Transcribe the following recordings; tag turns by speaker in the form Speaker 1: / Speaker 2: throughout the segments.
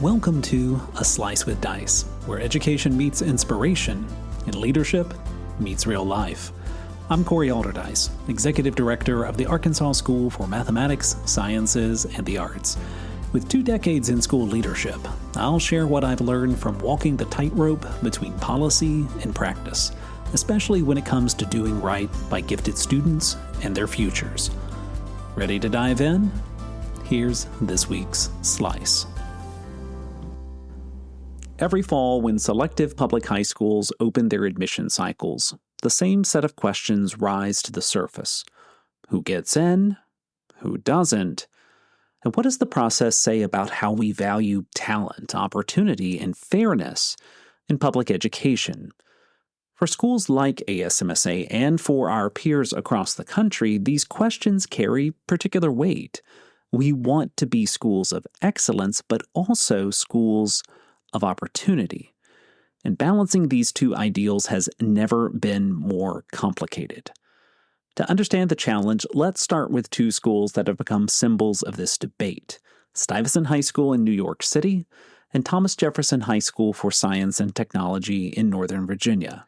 Speaker 1: Welcome to A Slice with Dice, where education meets inspiration and leadership meets real life. I'm Corey Alderdice, Executive Director of the Arkansas School for Mathematics, Sciences, and the Arts. With 2 decades in school leadership, I'll share what I've learned from walking the tightrope between policy and practice, especially when it comes to doing right by gifted students and their futures. Ready to dive in? Here's this week's Slice. Every fall, when selective public high schools open their admission cycles, the same set of questions rise to the surface. Who gets in? Who doesn't? And what does the process say about how we value talent, opportunity, and fairness in public education? For schools like ASMSA and for our peers across the country, these questions carry particular weight. We want to be schools of excellence, but also schools of opportunity. And balancing these two ideals has never been more complicated. To understand the challenge, let's start with 2 schools that have become symbols of this debate: Stuyvesant High School in New York City and Thomas Jefferson High School for Science and Technology in Northern Virginia.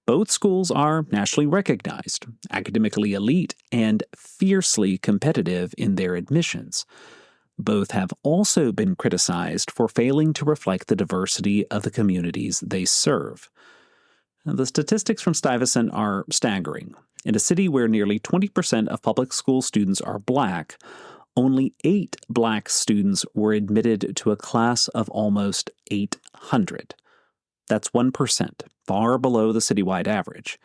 Speaker 1: Both schools are nationally recognized, academically elite, and fiercely competitive in their admissions. Both have also been criticized for failing to reflect the diversity of the communities they serve. The statistics from Stuyvesant are staggering. In a city where nearly 20% of public school students are Black, only 8 Black students were admitted to a class of almost 800. That's 1%, far below the citywide average.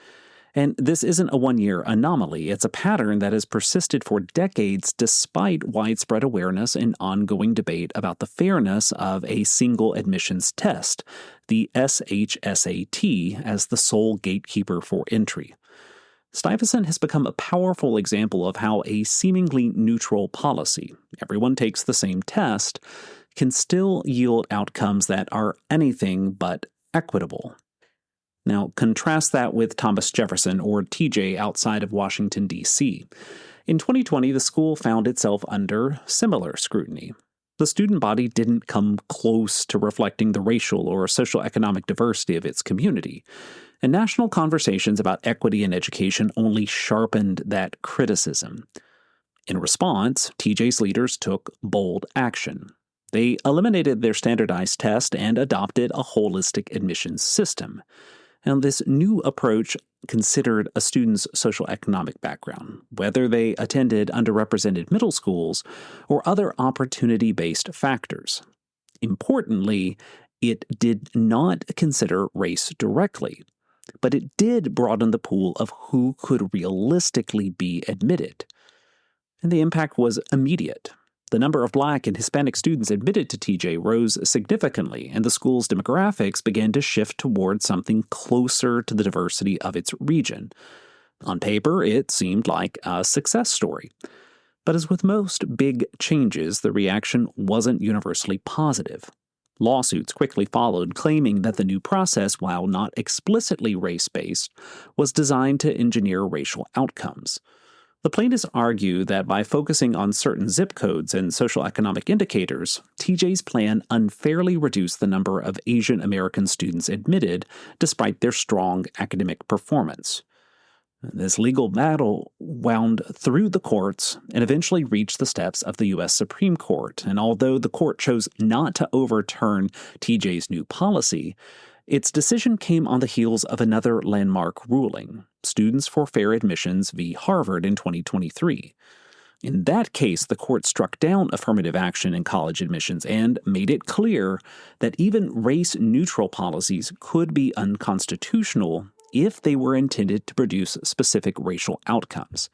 Speaker 1: And this isn't a one-year anomaly. It's a pattern that has persisted for decades despite widespread awareness and ongoing debate about the fairness of a single admissions test, the SHSAT, as the sole gatekeeper for entry. Stuyvesant has become a powerful example of how a seemingly neutral policy, everyone takes the same test, can still yield outcomes that are anything but equitable. Now, contrast that with Thomas Jefferson, or TJ, outside of Washington, D.C. In 2020, the school found itself under similar scrutiny. The student body didn't come close to reflecting the racial or socioeconomic diversity of its community, and national conversations about equity in education only sharpened that criticism. In response, TJ's leaders took bold action. They eliminated their standardized test and adopted a holistic admissions system. And this new approach considered a student's socioeconomic background, whether they attended underrepresented middle schools or other opportunity-based factors. Importantly, it did not consider race directly, but it did broaden the pool of who could realistically be admitted. And the impact was immediate. The number of Black and Hispanic students admitted to TJ rose significantly, and the school's demographics began to shift toward something closer to the diversity of its region. On paper, it seemed like a success story. But as with most big changes, the reaction wasn't universally positive. Lawsuits quickly followed, claiming that the new process, while not explicitly race-based, was designed to engineer racial outcomes. The plaintiffs argue that by focusing on certain zip codes and socioeconomic indicators, TJ's plan unfairly reduced the number of Asian American students admitted despite their strong academic performance. This legal battle wound through the courts and eventually reached the steps of the U.S. Supreme Court, and although the court chose not to overturn TJ's new policy, its decision came on the heels of another landmark ruling, Students for Fair Admissions v. Harvard in 2023. In that case, the court struck down affirmative action in college admissions and made it clear that even race-neutral policies could be unconstitutional if they were intended to produce specific racial outcomes.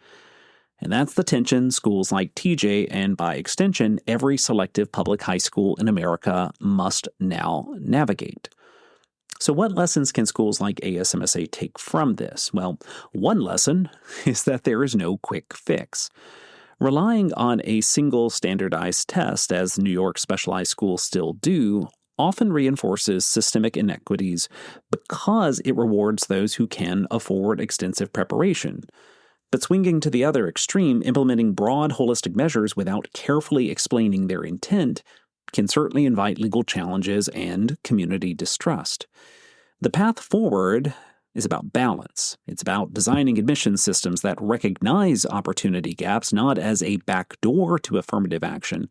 Speaker 1: And that's the tension schools like TJ, and by extension, every selective public high school in America, must now navigate. So what lessons can schools like ASMSA take from this? Well, one lesson is that there is no quick fix. Relying on a single standardized test, as New York specialized schools still do, often reinforces systemic inequities because it rewards those who can afford extensive preparation. But swinging to the other extreme, implementing broad holistic measures without carefully explaining their intent, can certainly invite legal challenges and community distrust. The path forward is about balance. It's about designing admission systems that recognize opportunity gaps not as a backdoor to affirmative action,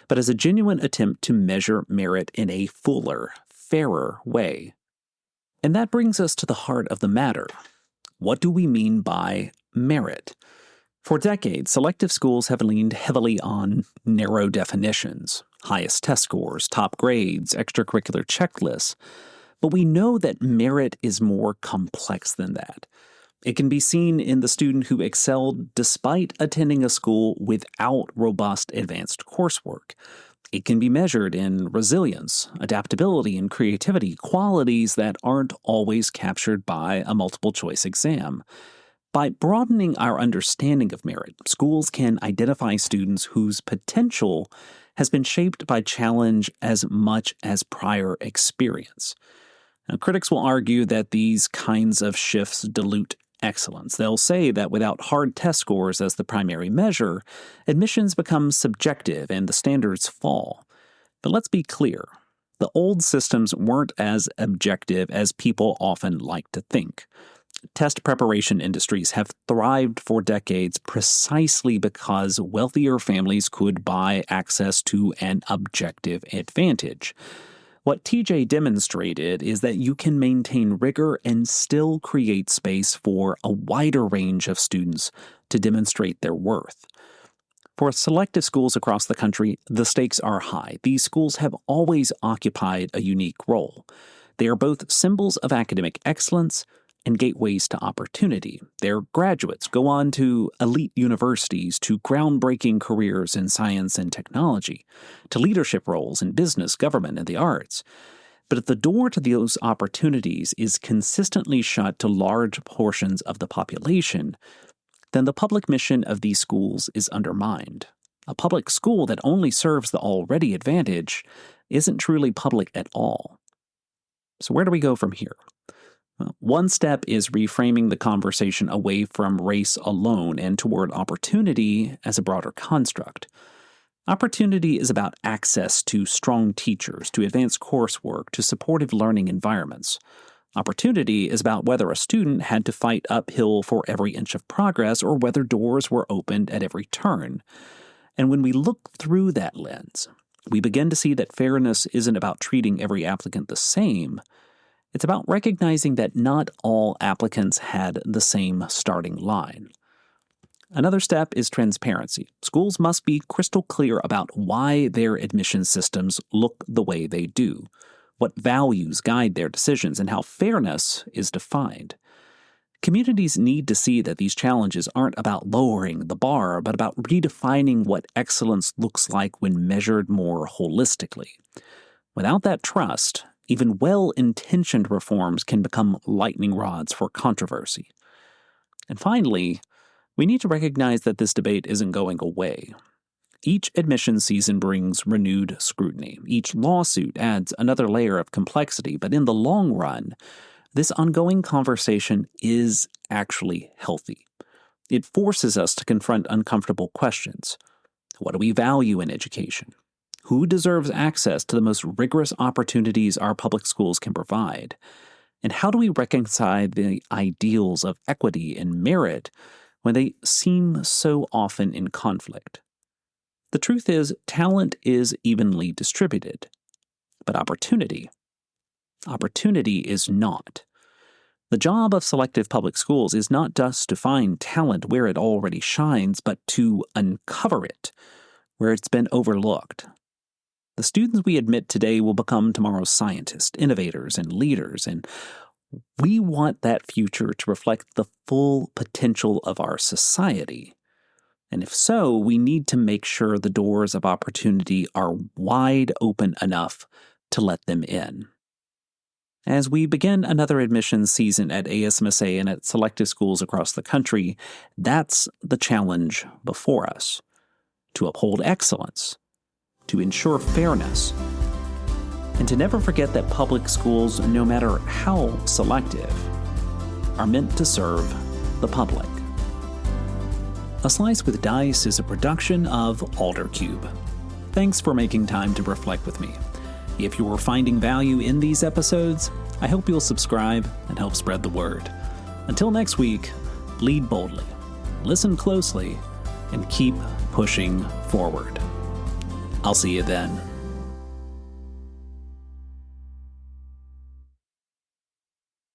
Speaker 1: but as a genuine attempt to measure merit in a fuller, fairer way. And that brings us to the heart of the matter. What do we mean by merit? For decades, selective schools have leaned heavily on narrow definitions, highest test scores, top grades, extracurricular checklists. But we know that merit is more complex than that. It can be seen in the student who excelled despite attending a school without robust advanced coursework. It can be measured in resilience, adaptability, and creativity, qualities that aren't always captured by a multiple-choice exam. By broadening our understanding of merit, schools can identify students whose potential has been shaped by challenge as much as prior experience. Now, critics will argue that these kinds of shifts dilute excellence. They'll say that without hard test scores as the primary measure, admissions become subjective and the standards fall. But let's be clear. The old systems weren't as objective as people often like to think. Test preparation industries have thrived for decades precisely because wealthier families could buy access to an objective advantage. What TJ demonstrated is that you can maintain rigor and still create space for a wider range of students to demonstrate their worth. For selective schools across the country, the stakes are high. These schools have always occupied a unique role. They are both symbols of academic excellence and gateways to opportunity. Their graduates go on to elite universities, to groundbreaking careers in science and technology, to leadership roles in business, government, and the arts. But if the door to those opportunities is consistently shut to large portions of the population, then the public mission of these schools is undermined. A public school that only serves the already advantaged isn't truly public at all. So where do we go from here? One step is reframing the conversation away from race alone and toward opportunity as a broader construct. Opportunity is about access to strong teachers, to advanced coursework, to supportive learning environments. Opportunity is about whether a student had to fight uphill for every inch of progress or whether doors were opened at every turn. And when we look through that lens, we begin to see that fairness isn't about treating every applicant the same. It's about recognizing that not all applicants had the same starting line. Another step is transparency. Schools must be crystal clear about why their admission systems look the way they do, what values guide their decisions, and how fairness is defined. Communities need to see that these challenges aren't about lowering the bar, but about redefining what excellence looks like when measured more holistically. Without that trust, even well-intentioned reforms can become lightning rods for controversy. And finally, we need to recognize that this debate isn't going away. Each admission season brings renewed scrutiny. Each lawsuit adds another layer of complexity, but in the long run, this ongoing conversation is actually healthy. It forces us to confront uncomfortable questions. What do we value in education? Who deserves access to the most rigorous opportunities our public schools can provide? And how do we reconcile the ideals of equity and merit when they seem so often in conflict? The truth is, talent is evenly distributed, but opportunity is not. The job of selective public schools is not just to find talent where it already shines, but to uncover it where it's been overlooked. The students we admit today will become tomorrow's scientists, innovators, and leaders, and we want that future to reflect the full potential of our society. And if so, we need to make sure the doors of opportunity are wide open enough to let them in. As we begin another admissions season at ASMSA and at selective schools across the country, that's the challenge before us: to uphold excellence, to ensure fairness, and to never forget that public schools, no matter how selective, are meant to serve the public. A Slice with Dice is a production of Aldercube. Thanks for making time to reflect with me. If you're finding value in these episodes, I hope you'll subscribe and help spread the word. Until next week, lead boldly, listen closely, and keep pushing forward. I'll see you then.